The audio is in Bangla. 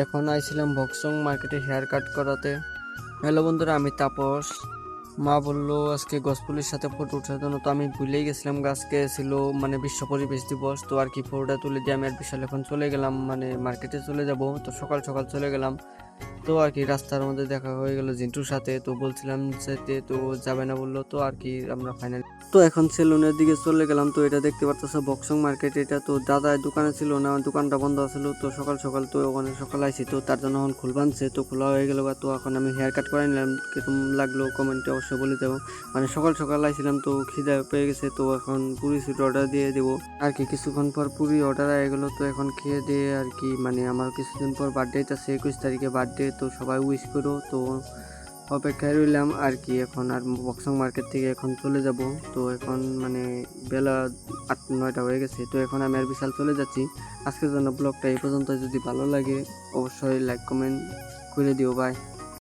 এখন আইছিলাম বক্সং মার্কেটে হেয়ার কাট করাতে। হ্যালো বন্ধুরা, আমি তাপস। মা বললো আজকে গছপুলির সাথে ফটো ওঠার জন্য, তো আমি ভুলেই গেছিলাম আজকে ছিল মানে বিশ্ব পরিবেশ দিবস। তো আর কি ফটোটা তুলে দিয়ে আমি আর বিশাল এখন চলে গেলাম, মানে মার্কেটে চলে যাব। তো সকাল সকাল চলে গেলাম। তো আর কি রাস্তার মধ্যে দেখা হয়ে গেল জিন্টুর সাথে। তো বলছিলাম যেতে, তো যাবে না বললো। তো আর কি আমরা ফাইনাল তো এখন সেলুনের দিকে চলে গেলাম। তো এটা দেখতে পারতেছো বক্সং মার্কেট। এটা তো দাদা দোকানে ছিল না, দোকানটা বন্ধ আছিল। তো সকাল সকাল তো ওখানে সকাল আইছি, তো তার জন্য এখন খুলবানছে, তো খোলা হয়ে গেল। তো এখন আমি হেয়ার কাট করে নিলাম। কিরকম লাগলো কমেন্টে অবশ্যই বলে দেবো। মানে সকাল সকাল আইছিলাম, তো খিদা পেয়ে গেছে। তো এখন পুরি সুইট অর্ডার দিয়ে দেবো আর কি। কিছুক্ষণ পর পুরি অর্ডার হয়ে গেলো। তো এখন খেয়ে দিয়ে আর কি, মানে আমার কিছুদিন পর বার্থডে আছে, 21 তারিখে বার্থডে। তো সবাই উইশ করো, তো অপেক্ষায় রইলাম আর কি। এখন আর বক্সং মার্কেট থেকে এখন চলে যাব। তো এখন মানে বেলা 8-9টা হয়ে গেছে। তো এখন আমি আর বিশাল চলে যাচ্ছি। আজকের জন্য ব্লগটা এই পর্যন্ত। যদি ভালো লাগে অবশ্যই লাইক কমেন্ট করে দিও। বাই।